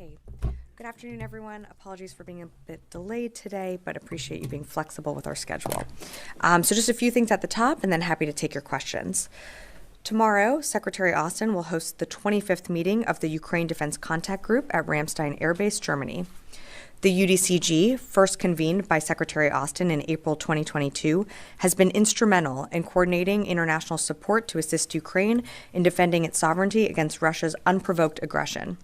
Okay, good afternoon, everyone. Apologies for being a bit delayed today, but appreciate you being flexible with our schedule. So just a few things at the top, and then happy to take your questions. Tomorrow, Secretary Austin will host the 25th meeting of the Ukraine Defense Contact Group at Ramstein Air Base, Germany. The UDCG, first convened by Secretary Austin in April 2022, has been instrumental in coordinating international support to assist Ukraine in defending its sovereignty against Russia's unprovoked aggression.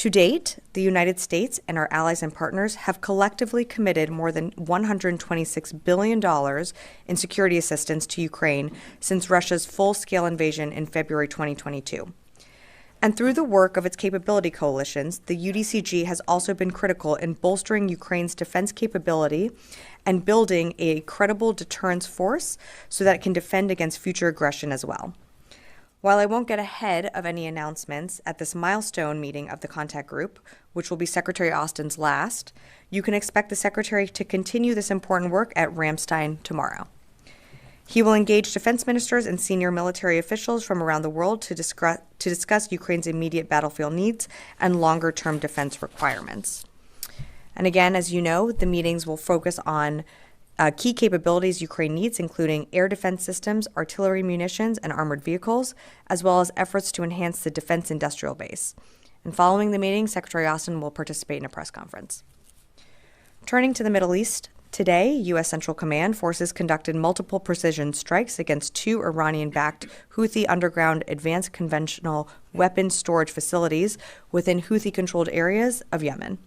To date, the United States and our allies and partners have collectively committed more than $126 billion in security assistance to Ukraine since Russia's full-scale invasion in February 2022. And through the work of its capability coalitions, the UDCG has also been critical in bolstering Ukraine's defense capability and building a credible deterrence force so that it can defend against future aggression as well. While I won't get ahead of any announcements at this milestone meeting of the contact group, which will be Secretary Austin's last, you can expect the Secretary to continue this important work at Ramstein tomorrow. He will engage defense ministers and senior military officials from around the world to discuss Ukraine's immediate battlefield needs and longer-term defense requirements. And again, as you know, the meetings will focus on key capabilities Ukraine needs, including air defense systems, artillery munitions, and armored vehicles, as well as efforts to enhance the defense industrial base. And following the meeting, Secretary Austin will participate in a press conference. Turning to the Middle East, today, U.S. Central Command forces conducted multiple precision strikes against two Iranian-backed Houthi underground advanced conventional weapons storage facilities within Houthi-controlled areas of Yemen.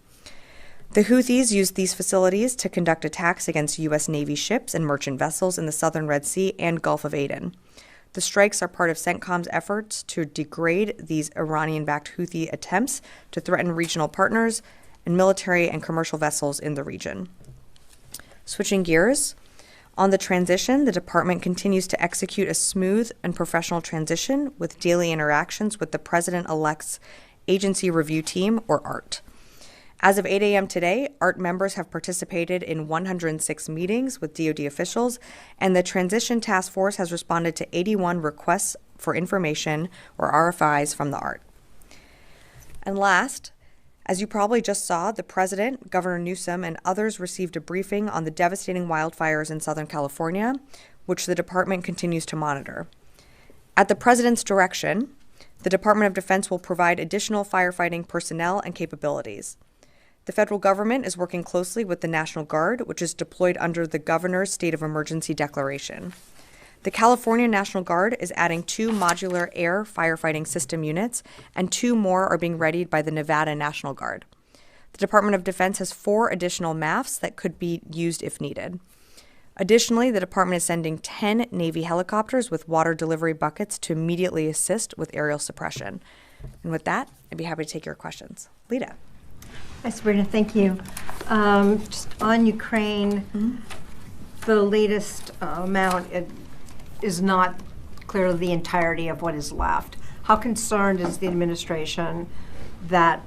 The Houthis used these facilities to conduct attacks against U.S. Navy ships and merchant vessels in the southern Red Sea and Gulf of Aden. The strikes are part of CENTCOM's efforts to degrade these Iranian-backed Houthi attempts to threaten regional partners and military and commercial vessels in the region. Switching gears, on the transition, the department continues to execute a smooth and professional transition with daily interactions with the President-elect's Agency Review Team, or ART. As of 8 a.m. today, ART members have participated in 106 meetings with DoD officials, and the Transition Task Force has responded to 81 requests for information, or RFIs, from the ART. And last, as you probably just saw, the President, Governor Newsom, and others received a briefing on the devastating wildfires in Southern California, which the department continues to monitor. At the President's direction, the Department of Defense will provide additional firefighting personnel and capabilities. The federal government is working closely with the National Guard, which is deployed under the Governor's State of Emergency declaration. The California National Guard is adding 2 modular air firefighting system units, and 2 more are being readied by the Nevada National Guard. The Department of Defense has 4 additional MAFs that could be used if needed. Additionally, the department is sending 10 Navy helicopters with water delivery buckets to immediately assist with aerial suppression. And with that, I'd be happy to take your questions. Lita. Hi, Sabrina. Thank you. Just on Ukraine, the latest amount is not clearly the entirety of what is left. How concerned is the administration that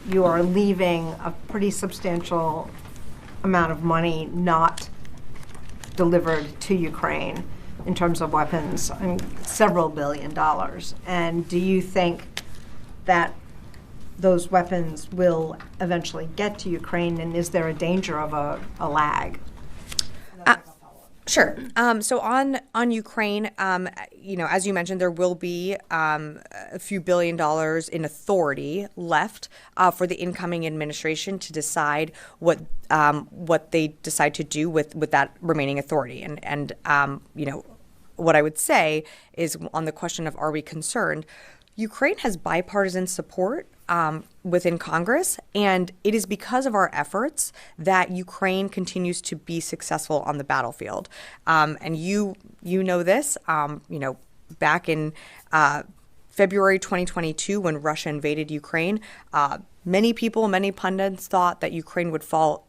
you are leaving a pretty substantial amount of money not delivered to Ukraine in terms of weapons, several $1 billion? And do you think that those weapons will eventually get to Ukraine, and is there a danger of a lag? Sure. So on Ukraine, as you mentioned, there will be a few $1 billion in authority left for the incoming administration to decide what they decide to do with that remaining authority. And what I would say is, on the question of are we concerned, Ukraine has bipartisan support within Congress, and it is because of our efforts that Ukraine continues to be successful on the battlefield. And you know this, back in February 2022, when Russia invaded Ukraine, many pundits thought that Ukraine would fall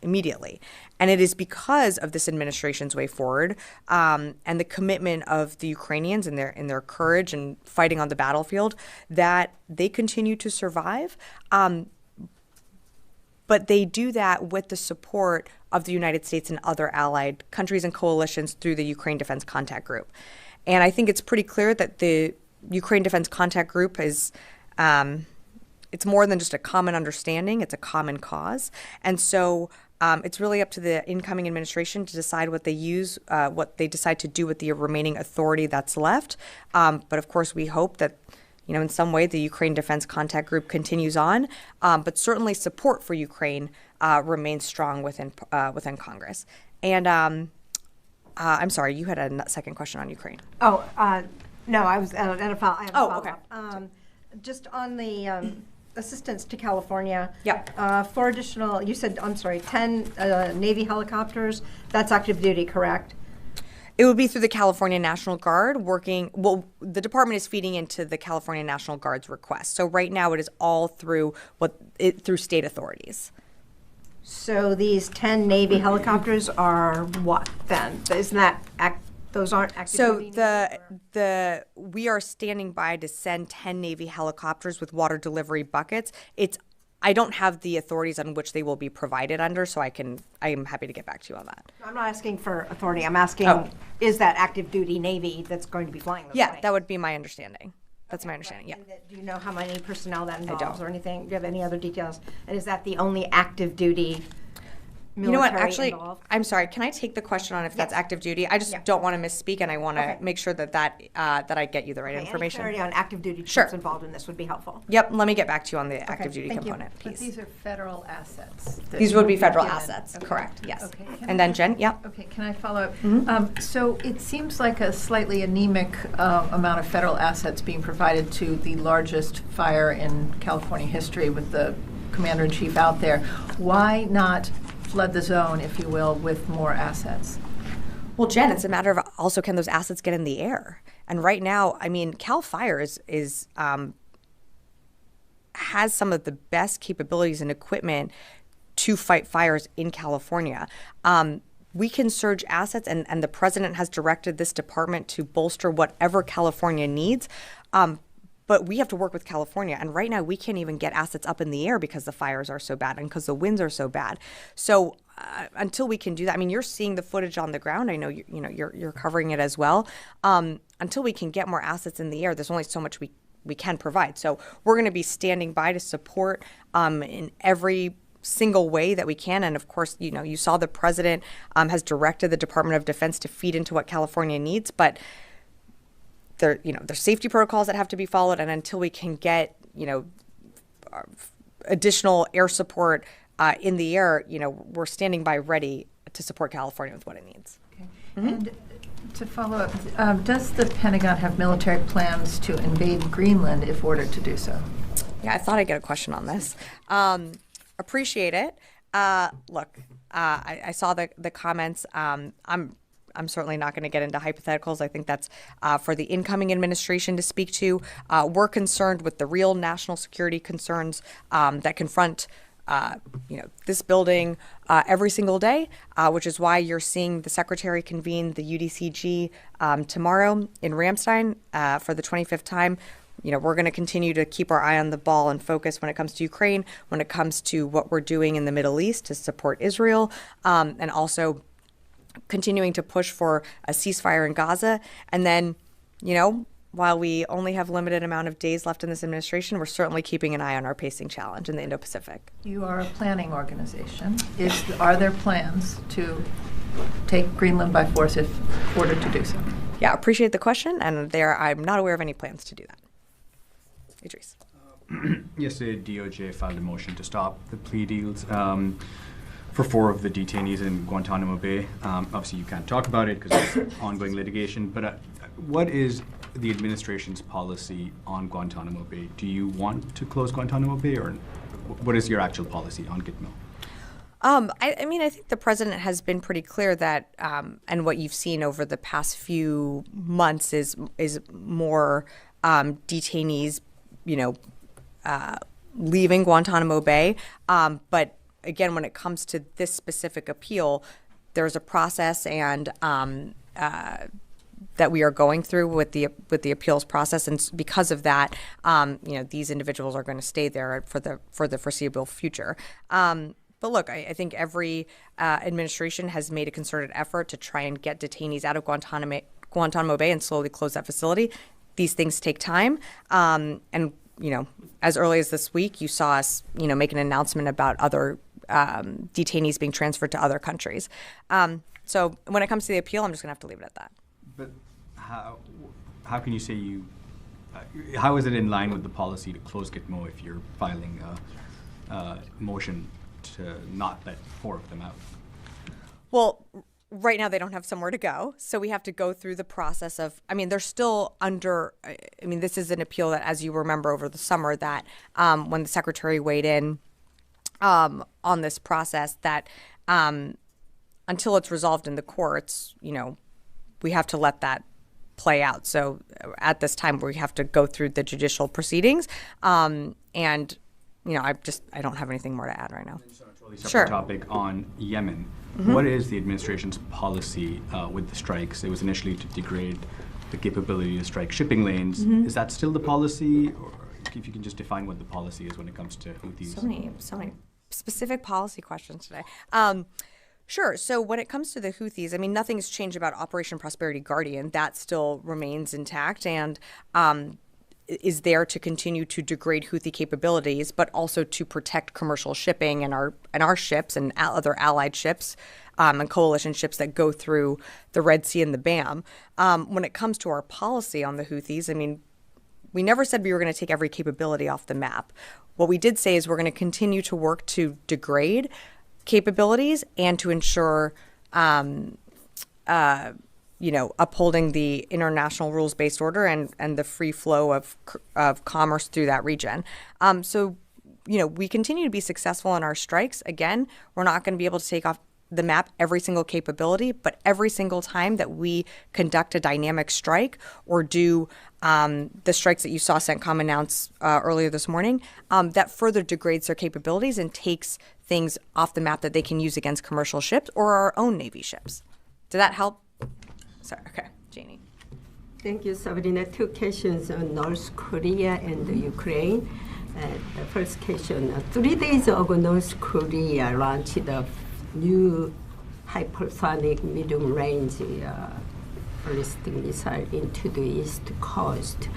immediately. And it is because of this administration's way forward and the commitment of the Ukrainians and their courage and fighting on the battlefield that they continue to survive. But they do that with the support of the United States and other allied countries and coalitions through the Ukraine Defense Contact Group. And I think it's pretty clear that the Ukraine Defense Contact Group is it's more than just a common understanding, it's a common cause. And so it's really up to the incoming administration to decide what they decide to do with the remaining authority that's left. But of course, we hope that, in some way, the Ukraine Defense Contact Group continues on. But certainly support for Ukraine remains strong within Congress. And I'm sorry, you had a second question on Ukraine. Oh, no, I was at a follow-up. Okay. Just on the assistance to California. Yep. For additional, you said, 10 Navy helicopters. That's active duty, correct? It would be through the California National Guard the department is feeding into the California National Guard's request. So right now it is all through through state authorities. So these 10 Navy helicopters are what then? Isn't that those aren't active duty? So we are standing by to send 10 Navy helicopters with water delivery buckets. I don't have the authorities on which they will be provided under, so I am happy to get back to you on that. I'm not asking for authority. I'm asking, is that active duty Navy that's going to be flying those planes? That would be my understanding. That's my understanding, yeah. Do you know how many personnel that involves don't. or anything? Do you have any other details? And is that the only active duty military You know what, actually, involved? I'm sorry, can I take the question on if that's active duty? I just don't want to misspeak, and I want to make sure that I get you the right information. Any clarity on active duty Sure. troops involved in this would be helpful. Yep, let me get back to you on the active duty thank you. component But piece. these are federal assets. that These would be be federal given. assets, Okay. correct, yes. Okay. And then Jen, yep. Okay, can I follow up? Mm-hmm. So it seems like a slightly anemic amount of federal assets being provided to the largest fire in California history with the commander-in-chief out there. Why not flood the zone, if you will, with more assets? Well, Jen, it's a matter of also can those assets get in the air? And right now, I mean, Cal Fire has some of the best capabilities and equipment to fight fires in California. We can surge assets, and the president has directed this department to bolster whatever California needs. But we have to work with California. And right now, we can't even get assets up in the air because the fires are so bad and because the winds are so bad. So until we can do that, I mean, you're seeing the footage on the ground. I know you're covering it as well. Until we can get more assets in the air, there's only so much we can provide. So we're going to be standing by to support in every single way that we can. And of course, you saw the president has directed the Department of Defense to feed into what California needs. But there's safety protocols that have to be followed, and until we can get additional air support in the air, we're standing by ready to support California with what it needs. Okay. And to follow up, does the Pentagon have military plans to invade Greenland if ordered to do so? Yeah, I thought I'd get a question on this. Appreciate it. Look, I saw the comments. I'm certainly not going to get into hypotheticals. I think that's for the incoming administration to speak to. We're concerned with the real national security concerns that confront this building every single day, which is why you're seeing the Secretary convene the UDCG tomorrow in Ramstein for the 25th time. We're going to continue to keep our eye on the ball and focus when it comes to Ukraine, when it comes to what we're doing in the Middle East to support Israel, and also continuing to push for a ceasefire in Gaza. And then, while we only have limited amount of days left in this administration, we're certainly keeping an eye on our pacing challenge in the Indo-Pacific. You are a planning organization. Are there plans to take Greenland by force if ordered to do so? Yeah, appreciate the question, and I'm not aware of any plans to do that. Idris. Yesterday, DOJ filed a motion to stop the plea deals for 4 of the detainees in Guantanamo Bay. Obviously, you can't talk about it because it's ongoing litigation, but what is the administration's policy on Guantanamo Bay? Do you want to close Guantanamo Bay, or what is your actual policy on Gitmo? I think the president has been pretty clear that, and what you've seen over the past few months is more detainees, leaving Guantanamo Bay. But again, when it comes to this specific appeal, there's a process and that we are going through with the appeals process, and because of that, these individuals are going to stay there for the foreseeable future. But look, I think every administration has made a concerted effort to try and get detainees out of Guantanamo Bay and slowly close that facility. These things take time, and as early as this week, you saw us, make an announcement about other detainees being transferred to other countries. So when it comes to the appeal, I'm just going to have to leave it at that. But how can you say how is it in line with the policy to close Gitmo if you're filing a motion to not let 4 of them out? Well, right now they don't have somewhere to go, so we have to go through the process of, they're still under, this is an appeal that, as you remember over the summer, that when the secretary weighed in on this process, that until it's resolved in the courts, we have to let that play out. So at this time, we have to go through the judicial proceedings, and I don't have anything more to add right now. So a totally separate topic on Yemen. What is the administration's policy with the strikes? It was initially to degrade the capability to strike shipping lanes. Is that still the policy? Or if you can just define what the policy is when it comes to Houthis. So many specific policy questions today. Sure. So when it comes to the Houthis, nothing's changed about Operation Prosperity Guardian. That still remains intact and is there to continue to degrade Houthi capabilities, but also to protect commercial shipping and our ships and other allied ships and coalition ships that go through the Red Sea and the BAM. When it comes to our policy on the Houthis, we never said we were going to take every capability off the map. What we did say is we're going to continue to work to degrade capabilities and to ensure upholding the international rules-based order and the free flow of commerce through that region. So we continue to be successful in our strikes. Again, we're not going to be able to take off the map every single capability, but every single time that we conduct a dynamic strike or do the strikes that you saw CENTCOM announce earlier this morning, that further degrades their capabilities and takes things off the map that they can use against commercial ships or our own Navy ships. Did that help? Sorry, okay, Janie. Thank you, Sabrina. 2 questions on North Korea and Ukraine. The first question, 3 days ago, North Korea launched a new hypersonic medium-range ballistic missile into the East Coast.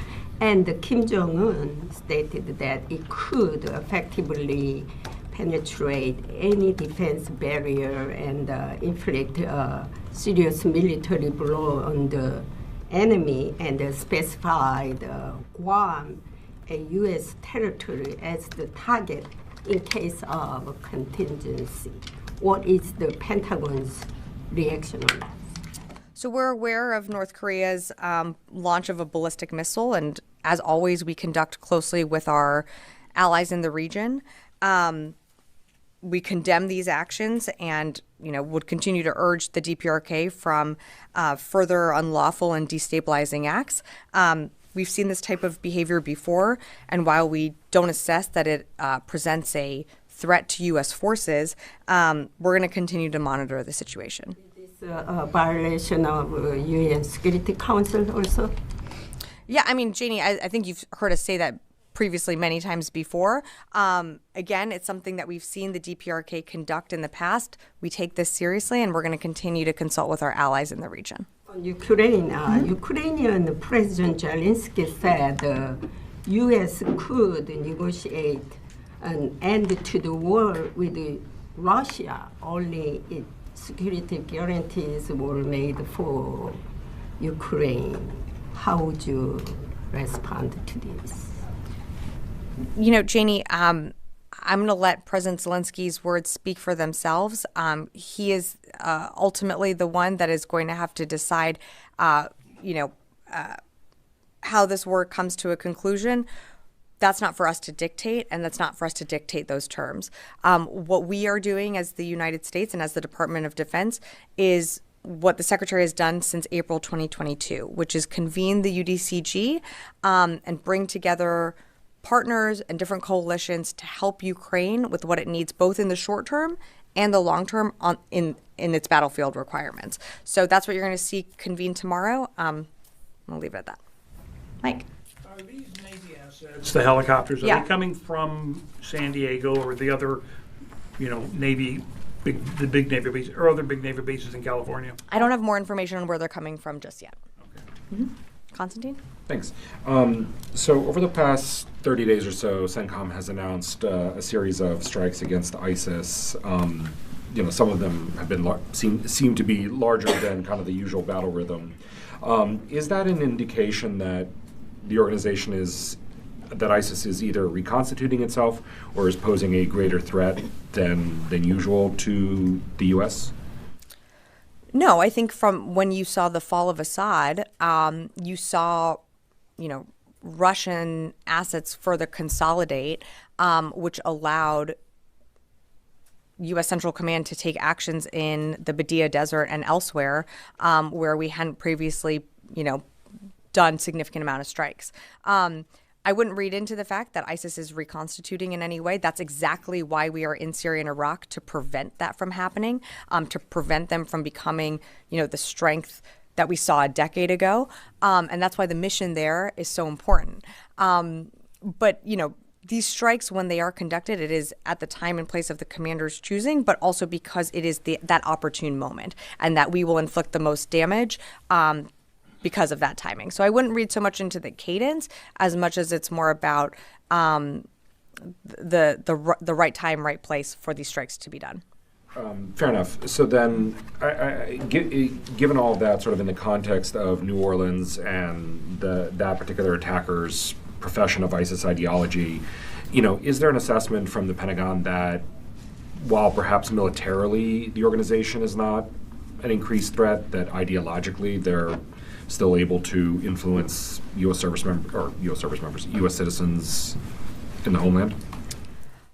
And Kim Jong-un stated that it could effectively penetrate any defense barrier and inflict a serious military blow on the enemy, and specified Guam, a U.S. territory, as the target in case of a contingency. What is the Pentagon's reaction on that? So we're aware of North Korea's launch of a ballistic missile, and as always, we conduct closely with our allies in the region. We condemn these actions and would continue to urge the DPRK from further unlawful and destabilizing acts. We've seen this type of behavior before, and while we don't assess that it presents a threat to U.S. forces, we're going to continue to monitor the situation. Is this a violation of UN Security Council also? Yeah, Janie, I think you've heard us say that previously many times before. Again, it's something that we've seen the DPRK conduct in the past. We take this seriously, and we're going to continue to consult with our allies in the region. On Ukraine, Ukrainian President Zelensky said the U.S. could negotiate an end to the war with Russia only if security guarantees were made for Ukraine. How would you respond to this? Janie, I'm going to let President Zelensky's words speak for themselves. He is ultimately the one that is going to have to decide, how this war comes to a conclusion. That's not for us to dictate, and that's not for us to dictate those terms. What we are doing as the United States and as the Department of Defense is what the Secretary has done since April 2022, which is convene the UDCG and bring together partners and different coalitions to help Ukraine with what it needs, both in the short term and the long term in its battlefield requirements. So that's what you're going to see convene tomorrow. I'll leave it at that. Mike. Are these Navy assets, the helicopters, are Yeah. they coming from San Diego or the other, Navy, the big Navy bases, or other big Navy bases in California? I don't have more information on where they're coming from just yet. Okay. Constantine? Thanks. So over the past 30 days or so, CENTCOM has announced a series of strikes against ISIS. Some of them have been seem to be larger than kind of the usual battle rhythm. Is that an indication that the organization that ISIS is either reconstituting itself or is posing a greater threat than usual to the U.S.? No, I think from when you saw the fall of Assad, you saw, Russian assets further consolidate, which allowed U.S. Central Command to take actions in the Badia Desert and elsewhere, where we hadn't previously, done significant amount of strikes. I wouldn't read into the fact that ISIS is reconstituting in any way. That's exactly why we are in Syria and Iraq, to prevent that from happening, to prevent them from becoming, the strength that we saw a decade ago. And that's why the mission there is so important. But, these strikes, when they are conducted, it is at the time and place of the commander's choosing, but also because it is that opportune moment, and that we will inflict the most damage because of that timing. So I wouldn't read so much into the cadence as much as it's more about the right time, right place for these strikes to be done. Fair enough. So then, given all of that sort of in the context of New Orleans and that particular attacker's profession of ISIS ideology, is there an assessment from the Pentagon that while perhaps militarily the organization is not an increased threat, that ideologically they're still able to influence U.S. U.S. citizens in the homeland?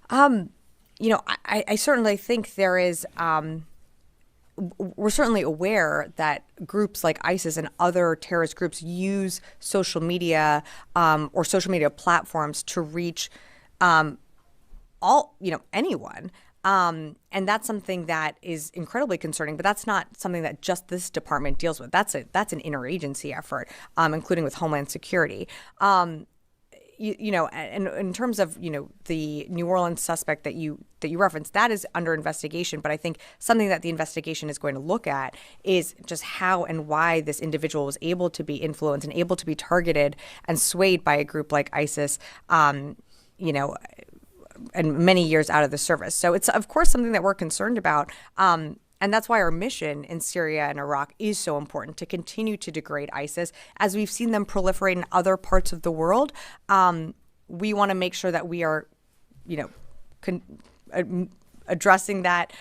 I certainly think there is, we're certainly aware that groups like ISIS and other terrorist groups use social media or social media platforms to reach anyone. And that's something that is incredibly concerning, but that's not something that just this department deals with. That's an interagency effort, including with Homeland Security. And in terms of, the New Orleans suspect that you referenced, that is under investigation. But I think something that the investigation is going to look at is just how and why this individual was able to be influenced and able to be targeted and swayed by a group like ISIS, and many years out of the service. So it's, of course, something that we're concerned about. And that's why our mission in Syria and Iraq is so important, to continue to degrade ISIS. As we've seen them proliferate in other parts of the world, we want to make sure that we are, addressing that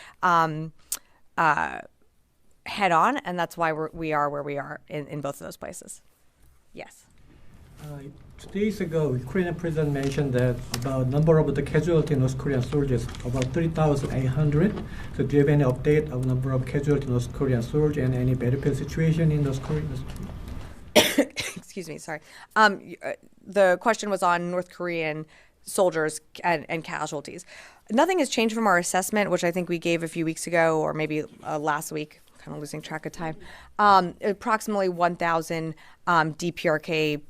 head on. And that's why we are where we are in both of those places. Yes. 2 days ago, Ukrainian president mentioned that about number of the casualty North Korean soldiers, about 3,800. So do you have any update of number of casualty North Korean soldiers and any battlefield situation in North Korea? Excuse me, sorry. The question was on North Korean soldiers and casualties. Nothing has changed from our assessment, which I think we gave a few weeks ago, or maybe last week, kind of losing track of time. Approximately 1,000 DPRK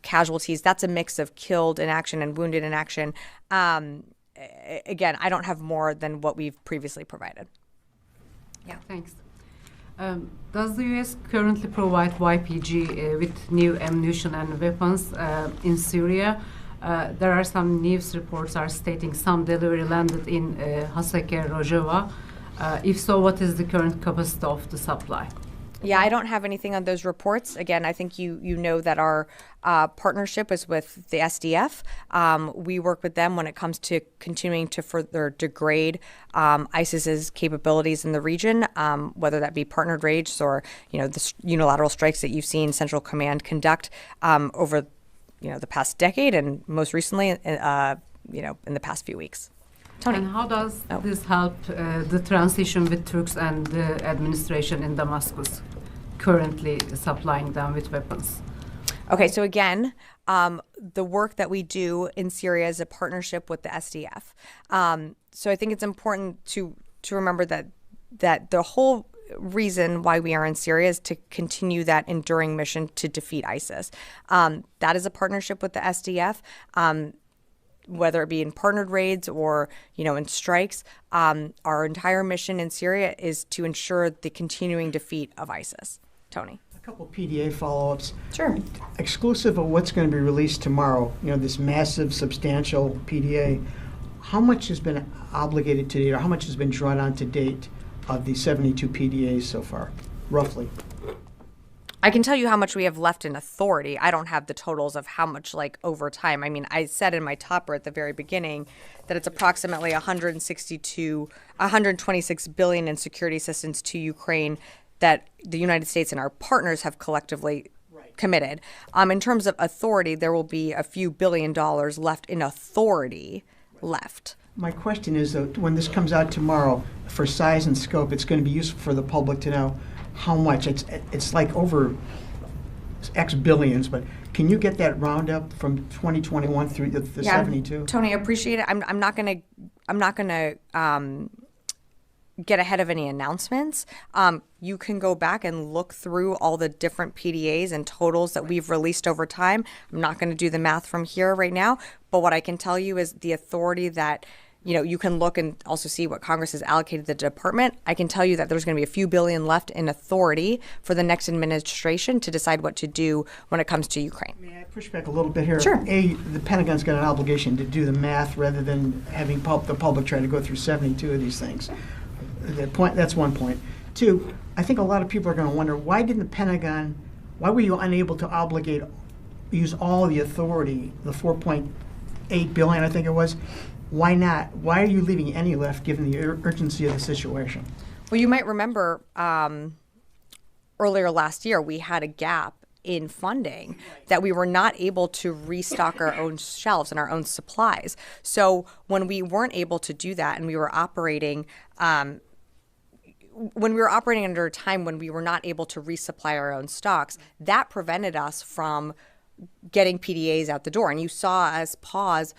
casualties. That's a mix of killed in action and wounded in action. Again, I don't have more than what we've previously provided. Yeah. Thanks. Does the U.S. currently provide YPG with new ammunition and weapons in Syria? There are some news reports are stating some delivery landed in Haseke, Rojava. If so, what is the current capacity of the supply? Yeah, I don't have anything on those reports. Again, I think you know that our partnership is with the SDF. We work with them when it comes to continuing to further degrade ISIS's capabilities in the region, whether that be partnered raids or the unilateral strikes that you've seen Central Command conduct over the past decade and most recently in the past few weeks. Tony. And how does this help the transition with Turks and the administration in Damascus, currently supplying them with weapons? Okay, so again, the work that we do in Syria is a partnership with the SDF. So I think it's important to remember that the whole reason why we are in Syria is to continue that enduring mission to defeat ISIS. That is a partnership with the SDF. Whether it be in partnered raids or, in strikes, our entire mission in Syria is to ensure the continuing defeat of ISIS. Tony. A Couple PDA follow-ups. Sure. Exclusive of what's going to be released tomorrow, this massive, substantial PDA, how much has been obligated to date, or how much has been drawn on to date of the 72 PDAs so far, roughly? I can tell you how much we have left in authority. I don't have the totals of how much, over time. I mean, I said in my topper at the very beginning that it's approximately 126 billion in security assistance to Ukraine that the United States and our partners have collectively committed. In terms of authority, there will be a few $billions left in authority left. My question is, when this comes out tomorrow, for size and scope, it's going to be useful for the public to know how much. It's like over X billions, but can you get that roundup from 2021 through the 72? Tony, I appreciate it. I'm not gonna get ahead of any announcements. You can go back and look through all the different PDAs and totals that we've released over time. I'm not going to do the math from here right now, but what I can tell you is the authority that you can look and also see what Congress has allocated the department. I can tell you that there's going to be a few billion left in authority for the next administration to decide what to do when it comes to Ukraine. May I push back a little bit here? Sure. The Pentagon's got an obligation to do the math rather than having the public try to go through 72 of these things. That's one point. Two, I think a lot of people are going to wonder, why were you unable to use all the authority, the 4.8 billion, I think it was? Why not? Why are you leaving any left given the urgency of the situation? Well, you might remember earlier last year, we had a gap in funding that we were not able to restock our own shelves and our own supplies. So when we weren't able to do that and we were operating under a time when we were not able to resupply our own stocks, that prevented us from getting PDAs out the door. And you saw us pause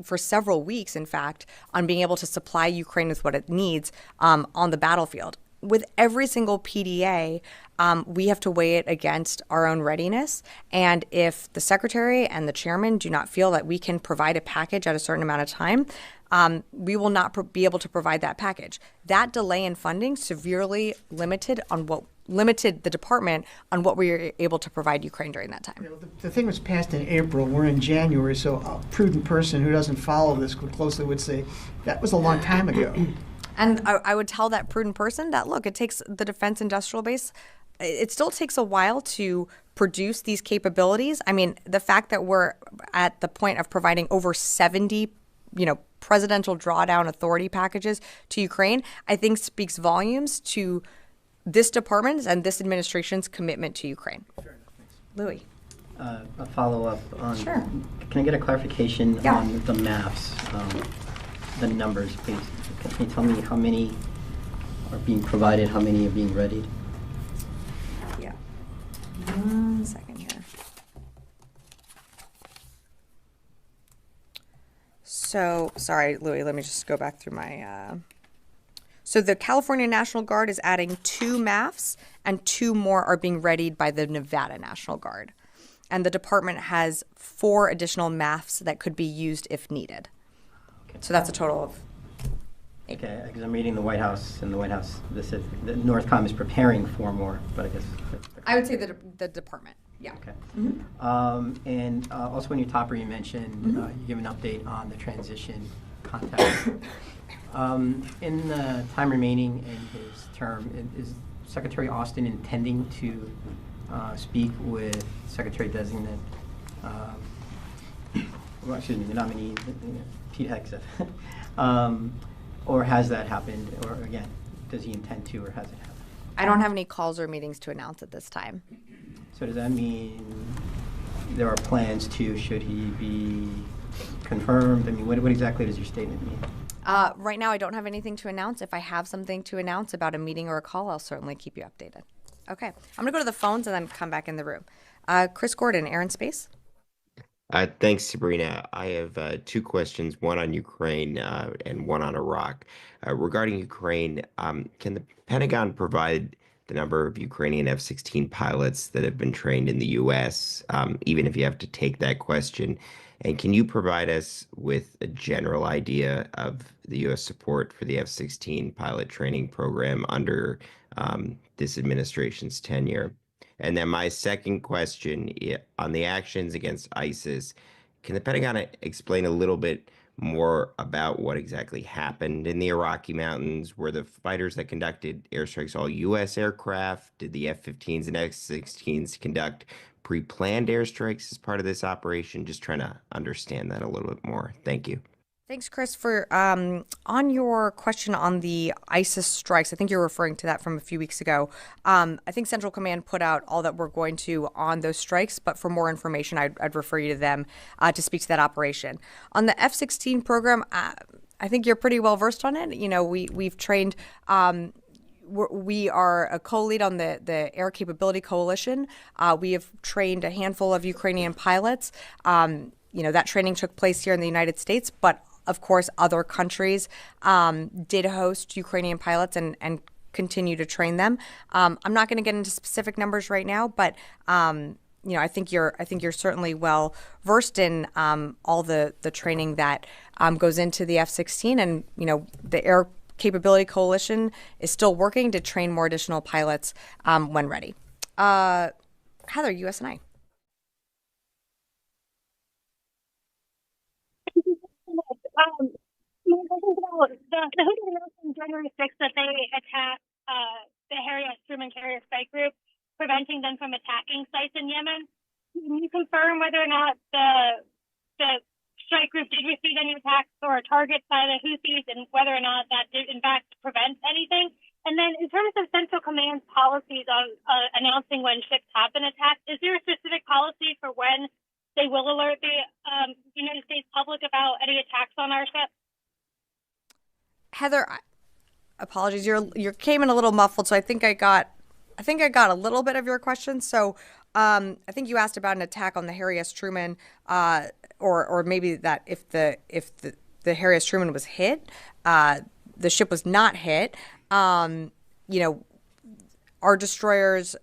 for several weeks, in fact, on being able to supply Ukraine with what it needs on the battlefield. With every single PDA, we have to weigh it against our own readiness. And if the secretary and the chairman do not feel that we can provide a package at a certain amount of time, we will not be able to provide that package. That delay in funding severely limited the department on what we were able to provide Ukraine during that time. The thing was passed in April. We're in January, so a prudent person who doesn't follow this closely would say that was a long time ago. And I would tell that prudent person that, look, it takes the defense industrial base, it still takes a while to produce these capabilities. I mean, the fact that we're at the point of providing over 70, presidential drawdown authority packages to Ukraine, I think speaks volumes to this department's and this administration's commitment to Ukraine. Louis. A follow-up on. Sure. Can I get a clarification on the maps, the numbers, please? Can you tell me how many are being provided, how many are being readied? Yeah. 1 second here. So, sorry, Louis, let me just go back through my... So the California National Guard is adding 2 MAFs, and 2 more are being readied by the Nevada National Guard. And the department has 4 additional MAFs that could be used if needed. Okay. So that's a total of 8. Okay, because I'm reading the White House, and the White House, this is, the Northcom is preparing 4 more, but I guess... I would say the department, yeah. Okay. And also in your topper you mentioned, you give an update on the transition contact. In the time remaining in his term, is Secretary Austin intending to speak with Secretary-designate, the nominee, Pete Hegseth? Or has that happened? Or again, does he intend to, or has it happened? I don't have any calls or meetings to announce at this time. So does that mean there are plans to, should he be confirmed? I mean, what exactly does your statement mean? Right now, I don't have anything to announce. If I have something to announce about a meeting or a call, I'll certainly keep you updated. Okay. I'm going to go to the phones and then come back in the room. Chris Gordon, Air and Space. Thanks, Sabrina. I have 2 questions, one on Ukraine and one on Iraq. Regarding Ukraine, can the Pentagon provide the number of Ukrainian F-16 pilots that have been trained in the U.S., even if you have to take that question? And can you provide us with a general idea of the U.S. support for the F-16 pilot training program under this administration's tenure? And then my second question on the actions against ISIS, can the Pentagon explain a little bit more about what exactly happened in the Iraqi mountains? Were the fighters that conducted airstrikes all U.S. aircraft? Did the F-15s and X-16s conduct pre-planned airstrikes as part of this operation? Just trying to understand that a little bit more. Thank you. Thanks, Chris, for on your question on the ISIS strikes. I think you're referring to that from a few weeks ago. I think Central Command put out all that we're going to on those strikes, but for more information, I'd refer you to them to speak to that operation. On the F-16 program, I think you're pretty well versed on it. You know, we've trained. We are a co-lead on the Air Capability Coalition. We have trained a handful of Ukrainian pilots. You know, that training took place here in the United States, but of course, other countries did host Ukrainian pilots and continue to train them. I'm not going to get into specific numbers right now, but you know, I think you're certainly well versed in all the training that goes into the F-16, and you know, the Air Capability Coalition is still working to train more additional pilots when ready. Heather, USNI. The Houthi announced on January 6th that they attacked the Harry S. Truman carrier strike group, preventing them from attacking sites in Yemen. Can you confirm whether or not the strike group did receive any attacks or targets by the Houthis, and whether or not that did in fact prevent anything? And then in terms of Central Command's policies on announcing when ships have been attacked, is there a specific policy for when they will alert the United States public about any attacks on our ships? Heather, apologies. You came in a little muffled, so I think I got a little bit of your question. So I think you asked about an attack on the Harry S. Truman, or maybe that if the Harry S. Truman was hit, the ship was not hit. You know, our destroyers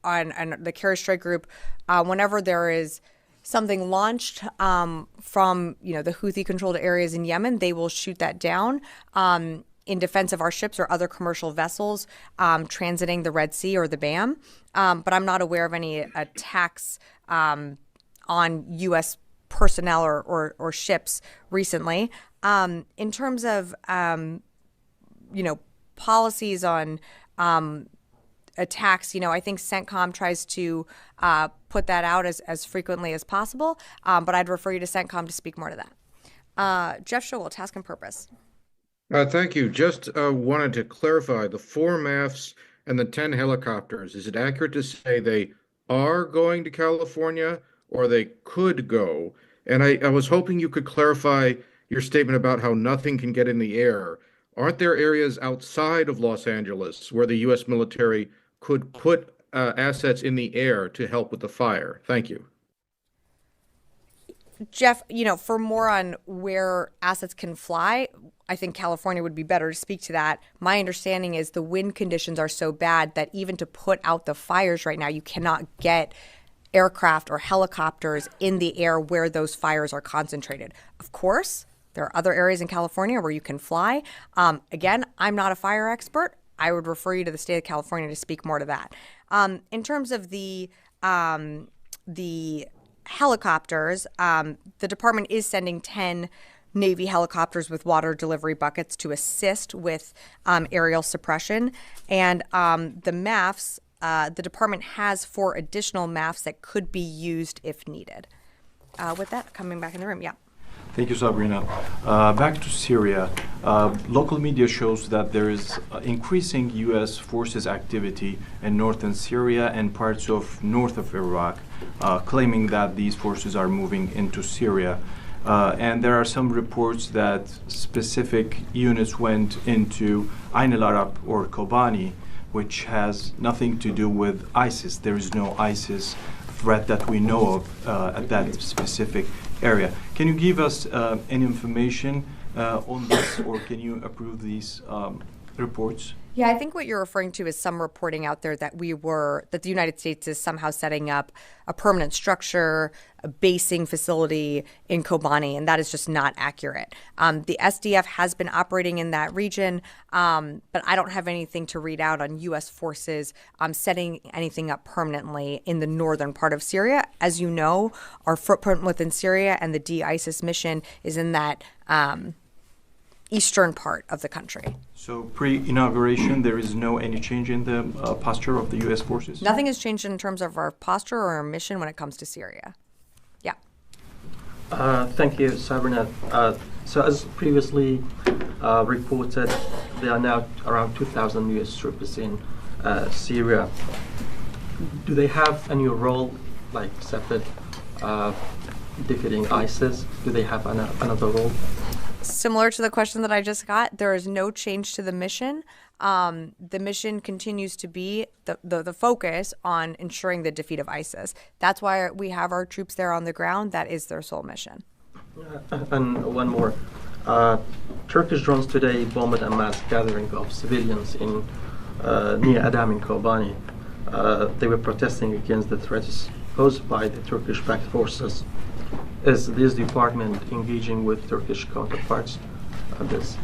on the carrier strike group, whenever there is something launched from, you know, the Houthi-controlled areas in Yemen, they will shoot that down in defense of our ships or other commercial vessels transiting the Red Sea or the BAM. But I'm not aware of any attacks on U.S. personnel or ships recently. In terms of, you know, policies on attacks, you know, I think CENTCOM tries to put that out as frequently as possible, but I'd refer you to CENTCOM to speak more to that. Jeff Schogel, Task and Purpose. Thank you. Just wanted to clarify the 4 MAFs and the 10 helicopters. Is it accurate to say they are going to California or they could go? And I was hoping you could clarify your statement about how nothing can get in the air. Aren't there areas outside of Los Angeles where the U.S. military could put assets in the air to help with the fire? Thank you. Jeff, you know, for more on where assets can fly, I think California would be better to speak to that. My understanding is the wind conditions are so bad that even to put out the fires right now, you cannot get aircraft or helicopters in the air where those fires are concentrated. Of course, there are other areas in California where you can fly. Again, I'm not a fire expert. I would refer you to the state of California to speak more to that. In terms of the helicopters, the department is sending 10 Navy helicopters with water delivery buckets to assist with aerial suppression. And the MAFs, the department has 4 additional MAFs that could be used if needed. With that, coming back in the room, yeah. Thank you, Sabrina. Back to Syria. Local media shows that there is increasing U.S. forces activity in northern Syria and parts of north of Iraq, claiming that these forces are moving into Syria. And there are some reports that specific units went into Ain al-Arab or Kobani, which has nothing to do with ISIS. There is no ISIS threat that we know of at that specific area. Can you give us any information on this, or can you approve these reports? Yeah, I think what you're referring to is some reporting out there that that the United States is somehow setting up a permanent structure, a basing facility in Kobani, and that is just not accurate. The SDF has been operating in that region, but I don't have anything to read out on U.S. forces setting anything up permanently in the northern part of Syria. As you know, our footprint within Syria and the de-ISIS mission is in that eastern part of the country. So pre-inauguration, there is no any change in the posture of the U.S. forces? Nothing has changed in terms of our posture or our mission when it comes to Syria. Yeah. Thank you, Sabrina. So as previously reported, there are now around 2,000 U.S. troops in Syria. Do they have any role, like separate defeating ISIS? Do they have another role? Similar to the question that I just got, there is no change to the mission. The mission continues to be the focus on ensuring the defeat of ISIS. That's why we have our troops there on the ground. That is their sole mission. And one more. Turkish drones today bombed a mass gathering of civilians in near Adam in Kobani. They were protesting against the threats posed by the Turkish-backed forces. Is this department engaging with Turkish counterparts on this?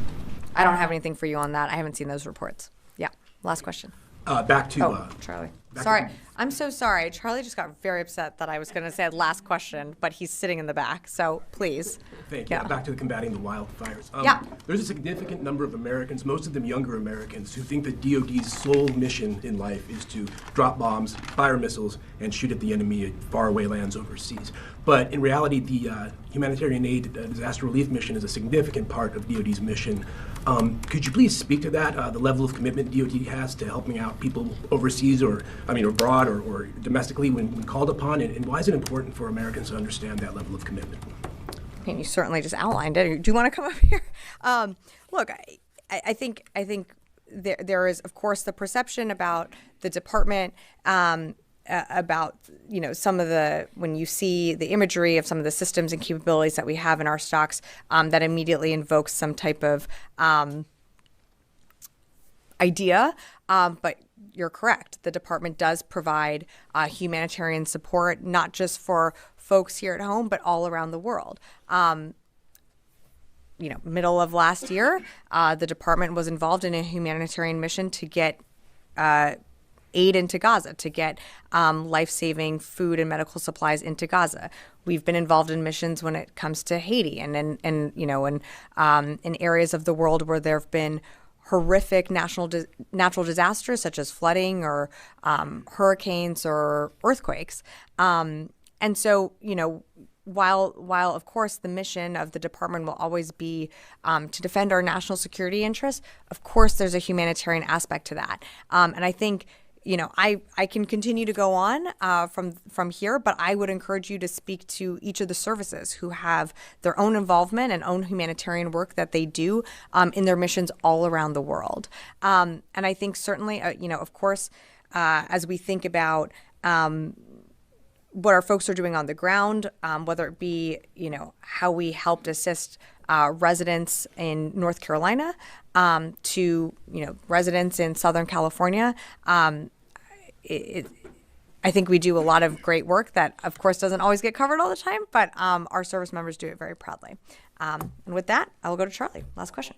I don't have anything for you on that. I haven't seen those reports. Yeah. Last question. Back to Charlie. Sorry. I'm so sorry. Charlie just got very upset that I was going to say last question, but he's sitting in the back. So please. Thank you. Yeah. Back to the combating the wildfires. Yeah. There's a significant number of Americans, most of them younger Americans, who think that DoD's sole mission in life is to drop bombs, fire missiles, and shoot at the enemy at faraway lands overseas. But in reality, the humanitarian aid disaster relief mission is a significant part of DoD's mission. Could you please speak to that, the level of commitment DoD has to helping out people overseas or abroad or domestically when called upon, and why is it important for Americans to understand that level of commitment? And you certainly just outlined it. Do you want to come up here? Look, I think there is, of course, the perception about the department, about some of when you see the imagery of some of the systems and capabilities that we have in our stocks, that immediately invokes some type of idea. But you're correct. The department does provide humanitarian support, not just for folks here at home, but all around the world. Middle of last year, the department was involved in a humanitarian mission to get aid into Gaza, to get life-saving food and medical supplies into Gaza. We've been involved in missions when it comes to Haiti and in areas of the world where there have been horrific natural disasters such as flooding or hurricanes or earthquakes. And so, while of course the mission of the department will always be to defend our national security interests, of course there's a humanitarian aspect to that. And I think, I can continue to go on from here, but I would encourage you to speak to each of the services who have their own involvement and own humanitarian work that they do in their missions all around the world. And I think certainly, of course, as we think about what our folks are doing on the ground, whether it be, how we helped assist residents in North Carolina to, residents in Southern California. I think we do a lot of great work that, of course, doesn't always get covered all the time, but our service members do it very proudly. And with that, I will go to Charlie. Last question.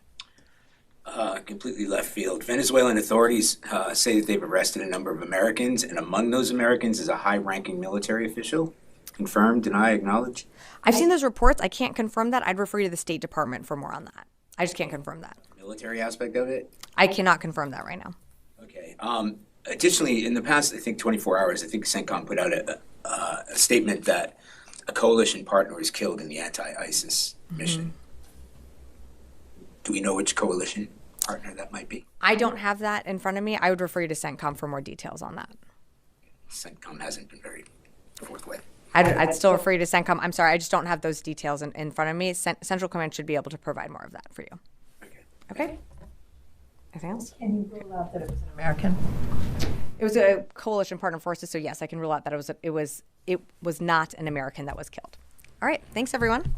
Completely left field. Venezuelan authorities say that they've arrested a number of Americans, and among those Americans is a high-ranking military official. Confirm, deny, acknowledge? I've seen those reports. I can't confirm that. I'd refer you to the State Department for more on that. I just can't confirm that. Military aspect of it? I cannot confirm that right now. Okay. Additionally, in the past, I think 24 hours, I think CENTCOM put out a statement that a coalition partner was killed in the anti-ISIS mission. Do we know which coalition partner that might be? I don't have that in front of me. I would refer you to CENTCOM for more details on that. CENTCOM hasn't been very forthwith. I'd still refer you to CENTCOM. I'm sorry, I just don't have those details in front of me. Central Command should be able to provide more of that for you. Okay? Anything else? Can you rule out that it was an American? It was a coalition partner forces, so yes, I can rule out that it was not an American that was killed. All right, thanks everyone.